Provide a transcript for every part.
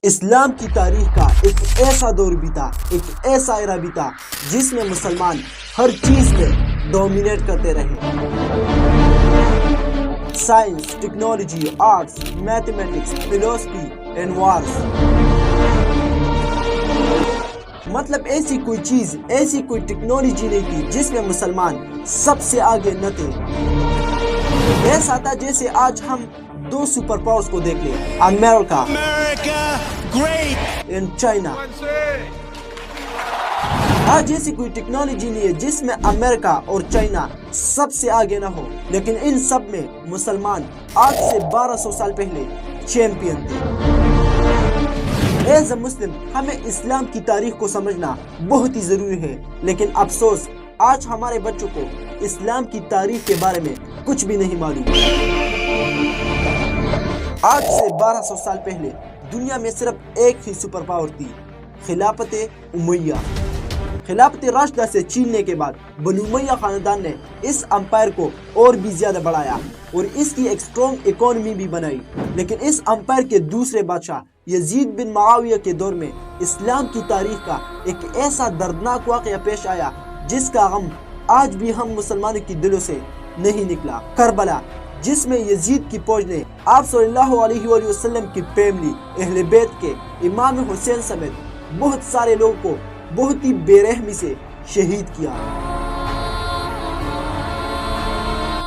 اسلام کی تاریخ کا ایک ایسا دور بیتا، ایک ایسا ایرا بیتا جس میں مسلمان ہر چیز میں ڈومینیٹ کرتے رہے۔ سائنس، ٹیکنالوجی، آرٹس، میتھمیٹکس، فلسفی اینڈ وارز۔ مطلب ایسی کوئی چیز، ایسی کوئی ٹیکنالوجی نہیں تھی جس میں مسلمان سب سے آگے نہ تھے۔ ایسا تھا جیسے آج ہم دو سپر پاورز کو دیکھ لیں، امریکہ اینڈ چائنا۔ آج ایسی کوئی ٹیکنالوجی نہیں ہے جس میں امریکہ اور چائنا سب سے آگے نہ ہو، لیکن ان سب میں مسلمان آج سے 1200 سال پہلے چیمپئن تھے۔ ایز اے مسلم ہمیں اسلام کی تاریخ کو سمجھنا بہت ہی ضروری ہے، لیکن افسوس آج ہمارے بچوں کو اسلام کی تاریخ کے بارے میں کچھ بھی نہیں معلوم۔ آج سے 1200 سال پہلے دنیا میں صرف ایک ہی سپر پاور تھی، خلافت امیہ۔ خلافت راشدہ سے چھیننے کے بعد بنو امیہ خاندان نے اس امپائر کو اور بھی زیادہ بڑھایا اور اس کی ایک سٹرونگ اکانومی بھی بنائی، لیکن اس امپائر کے دوسرے بادشاہ یزید بن معاویہ کے دور میں اسلام کی تاریخ کا ایک ایسا دردناک واقعہ پیش آیا جس کا غم آج بھی ہم مسلمانوں کی دلوں سے نہیں نکلا۔ کربلا، جس میں یزید کی فوج نے آپ صلی اللہ علیہ وآلہ وسلم کی فیملی، اہل بیت کے امام حسین سمیت بہت سارے لوگوں کو بہت ہی بے رحمی سے شہید کیا۔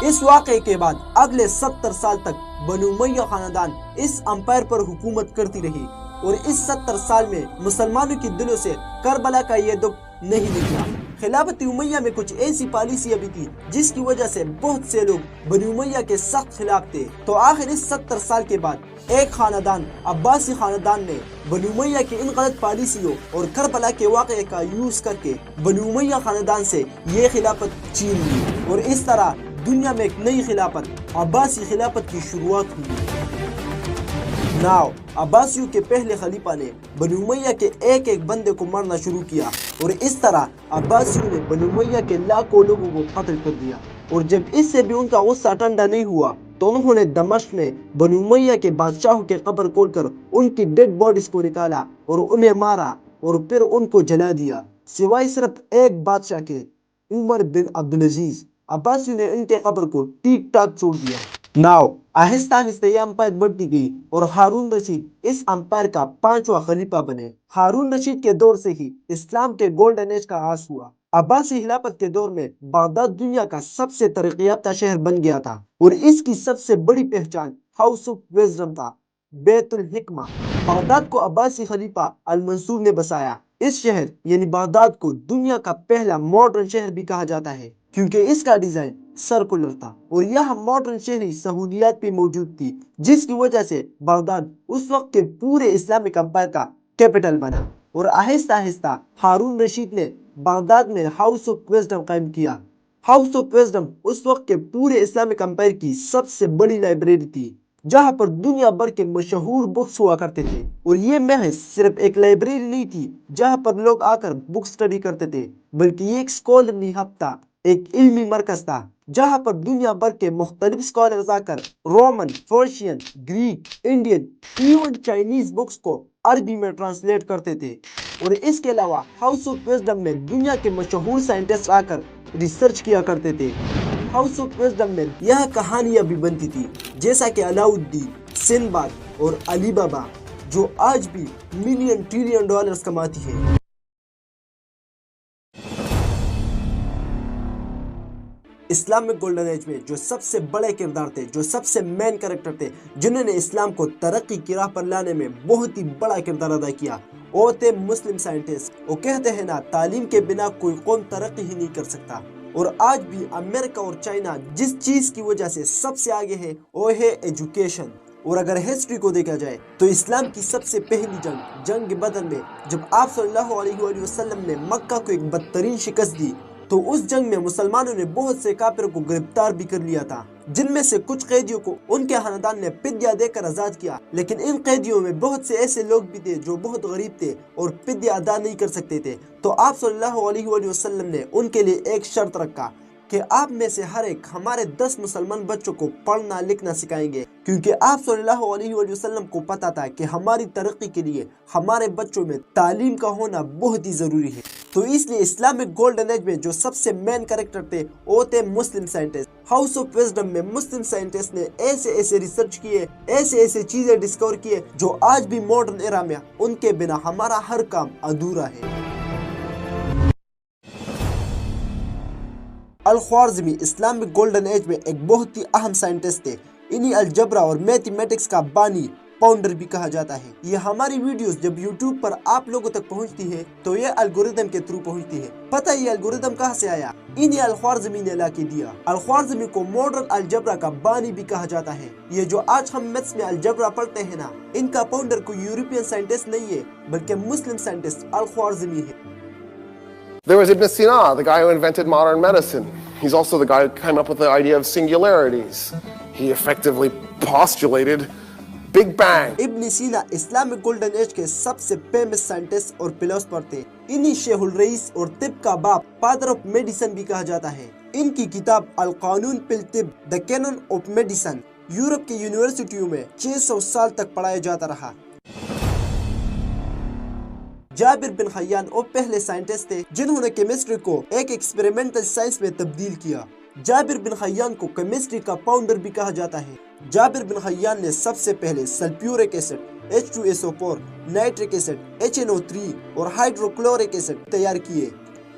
اس واقعے کے بعد اگلے 70 سال تک بنو امیہ خاندان اس امپائر پر حکومت کرتی رہی اور اس 70 سال میں مسلمانوں کی دلوں سے کربلا کا یہ دکھ نہیں نکلا۔ خلافت امیہ میں کچھ ایسی پالیسیاں بھی تھی جس کی وجہ سے بہت سے لوگ بنو امیہ کے سخت خلاف تھے، تو آخر اس 70 سال کے بعد ایک خاندان، عباسی خاندان نے بنو امیہ کی ان غلط پالیسیوں اور کربلا کے واقعے کا یوز کر کے بنو امیہ خاندان سے یہ خلافت چھین لی اور اس طرح دنیا میں ایک نئی خلافت، عباسی خلافت کی شروعات ہوئی۔ عباسیوں کے پہلے خلیفہ نے بنو امیہ کے ایک ایک بندے کو مارنا شروع کیا اور اس طرح عباسیوں نے بنو امیہ کے لاکھوں لوگوں کو قتل کر دیا، اور جب اس سے بھی ان کا غصہ ٹھنڈا نہیں ہوا تو انہوں نے دمشق میں بنو امیہ کے بادشاہوں کے قبر کھول کر ان کی ڈیڈ باڈیز کو نکالا اور انہیں مارا اور پھر ان کو جلا دیا، سوائے صرف ایک بادشاہ کے، عمر بن عبدالعزیز۔ عباسیوں نے ان کے قبر کو ٹھیک ٹھاک چھوڑ دیا۔ آہستہ آہستہ یہ امپائر بڑھتی گئی اور ہارون رشید اس امپائر کا 5واں خلیفہ بنے۔ ہارون رشید کے دور سے ہی اسلام کے گولڈن ایج کا آغاز ہوا۔ عباسی خلافت کے دور میں بغداد دنیا کا سب سے ترقی یافتہ شہر بن گیا تھا اور اس کی سب سے بڑی پہچان ہاؤس آف وزڈم تھا، بیت الحکمہ۔ بغداد کو عباسی خلیفہ المنصور نے بسایا۔ اس شہر یعنی بغداد کو دنیا کا پہلا ماڈرن شہر بھی کہا جاتا ہے کیونکہ اس کا ڈیزائن سرکولر تھا اور یہاں ماڈرن شہری سہولیات بھی موجود تھی، جس کی وجہ سے بغداد اس وقت کے پورے اسلامک امپائر کا کیپٹل بنا۔ اور آہستہ آہستہ ہارون رشید نے بغداد میں ہاؤس آف وزڈم قائم کیا۔ ہاؤس آف وزڈم اس وقت کے پورے اسلامک امپائر کی سب سے بڑی لائبریری تھی، جہاں پر دنیا بھر کے مشہور بکس ہوا کرتے تھے، اور یہ محض صرف ایک لائبریری نہیں تھی جہاں پر لوگ آ کر بک سٹڈی کرتے تھے، بلکہ یہ ایک اسکالرلی ہب تھا، ایک علمی مرکز تھا جہاں پر دنیا بھر کے مختلف اسکالرز آ کر Roman, Persian, Greek, Indian, even Chinese books کو عربی میں ٹرانسلیٹ کرتے تھے۔ اور اس کے علاوہ ہاؤس آف وزڈم میں دنیا کے مشہور سائنٹسٹ آ کر ریسرچ کیا کرتے تھے۔ ہاؤس آف وزڈم میں یہاں کہانیاں بھی بنتی تھی، جیسا کہ علاؤالدین، سندباد اور علی بابا، جو آج بھی ملین ٹریلین ڈالرز کماتی ہے۔ اسلامک گولڈن ایج میں جو سب سے بڑے کردار تھے، جو سب سے مین کریکٹر تھے، جنہوں نے اسلام کو ترقی کی راہ پر لانے میں بہت ہی بڑا کردار ادا کیا، وہ تھے مسلم سائنٹسٹ۔ وہ کہتے ہیں نا، تعلیم کے بنا کوئی قوم ترقی ہی نہیں کر سکتا۔ اور آج بھی امریکہ اور چائنا جس چیز کی وجہ سے سب سے آگے ہے وہ ہے ایجوکیشن۔ اور اگر ہسٹری کو دیکھا جائے تو اسلام کی سب سے پہلی جنگ بدر میں جب آپ صلی اللہ علیہ وآلہ وسلم نے مکہ کو ایک بدترین شکست دی، تو اس جنگ میں مسلمانوں نے بہت سے کافروں کو گرفتار بھی کر لیا تھا، جن میں سے کچھ قیدیوں کو ان کے خاندان نے فدیہ دے کر آزاد کیا، لیکن ان قیدیوں میں بہت سے ایسے لوگ بھی تھے جو بہت غریب تھے اور فدیہ ادا نہیں کر سکتے تھے، تو آپ صلی اللہ علیہ وآلہ وسلم نے ان کے لیے ایک شرط رکھا کہ آپ میں سے ہر ایک ہمارے 10 مسلمان بچوں کو پڑھنا لکھنا سکھائیں گے، کیونکہ آپ صلی اللہ علیہ وآلہ وسلم کو پتا تھا کہ ہماری ترقی کے لیے ہمارے بچوں میں تعلیم کا ہونا بہت ہی ضروری ہے۔ تو اس لیے اسلامک گولڈن ایج میں جو سب سے مین کریکٹر تھے وہ تھے مسلم سائنٹسٹ۔ ہاؤس آف وزڈم میں مسلم سائنٹسٹ نے ایسے ریسرچ کیے، ایسے چیزیں ڈسکور کیے جو آج بھی ماڈرن ایرا میں ان کے بنا ہمارا ہر کام ادھورا ہے۔ الخوارزمی اسلامک گولڈن ایج میں ایک بہت ہی اہم سائنٹسٹ تھے۔ انہی الجبرا اور میتھمیٹکس کا بانی، فاؤنڈر بھی کہا جاتا ہے۔ یہ ہماری ویڈیوز جب یوٹیوب پر آپ لوگوں تک پہنچتی ہے تو یہ الگوریدم کے تھرو پہنچتی ہے۔ پتہ یہ الگوریدم کہاں سے آیا؟ انہی الخوارزمی نے لا کے دیا۔ الخوارزمی کو ماڈرن الجبرا کا بانی بھی کہا جاتا ہے۔ یہ جو آج ہم میتھس میں الجبرا پڑھتے ہیں نا، ان کا فاؤنڈر کوئی یورپین سائنٹسٹ نہیں ہے بلکہ مسلم سائنٹسٹ الخوارزمی ہے۔ There was Ibn Sina, the guy who invented modern medicine. He's also the guy who came up with the idea of singularities. He effectively postulated Big Bang. ابن سینا Islamic golden age کے سب سے famous scientist اور philosopher تھے۔ انہی شیخ الرئیس اور طب کا باپ، فادر آف میڈیسن بھی کہا جاتا ہے۔ ان کی کتاب القانون فی الطب، دی کینون آف میڈیسن، یورپ کی یونیورسٹیوں میں 600 سال تک پڑھایا جاتا رہا۔ جابر بن حیان وہ پہلے سائنٹسٹ تھے جنہوں نے کیمسٹری کو ایک ایکسپیریمنٹل سائنس میں تبدیل کیا۔ جابر بن حیان کو کیمسٹری کا فاؤنڈر بھی کہا جاتا ہے۔ جابر بن حیان نے سب سے پہلے sulphuric acid, H2SO4، nitric acid, HNO3 اور ہائیڈروکلورک ایسڈ تیار کیے۔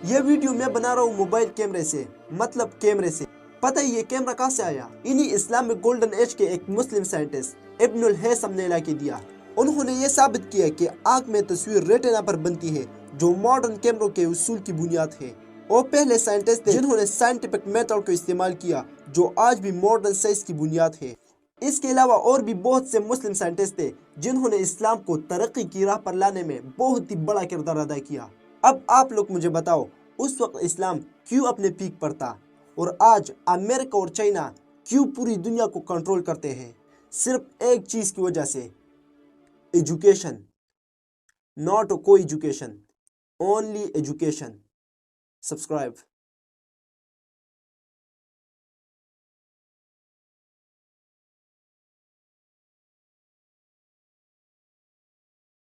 یہ ویڈیو میں بنا رہا ہوں موبائل کیمرے سے، مطلب کیمرے سے۔ پتہ ہی یہ کیمرہ کہاں سے آیا؟ انہی اسلامک گولڈن ایج کے ایک مسلم سائنٹسٹ ابن الہیثم نے لا کے دیا۔ انہوں نے یہ ثابت کیا کہ آنکھ میں تصویر ریٹنا پر بنتی ہے، جو ماڈرن کیمروں کے اصول کی بنیاد ہے۔ وہ پہلے سائنٹسٹ تھے جنہوں نے سائنٹیفک میتھڈ کو استعمال کیا، جو آج بھی ماڈرن سائنس کی بنیاد ہے۔ اس کے علاوہ اور بھی بہت سے مسلم سائنٹسٹ تھے جنہوں نے اسلام کو ترقی کی راہ پر لانے میں بہت ہی بڑا کردار ادا کیا۔ اب آپ لوگ مجھے بتاؤ، اس وقت اسلام کیوں اپنے پیک پر تھا اور آج امریکہ اور چائنا کیوں پوری دنیا کو کنٹرول کرتے ہیں؟ صرف ایک چیز کی وجہ سے، education, not co-education, only education. Subscribe.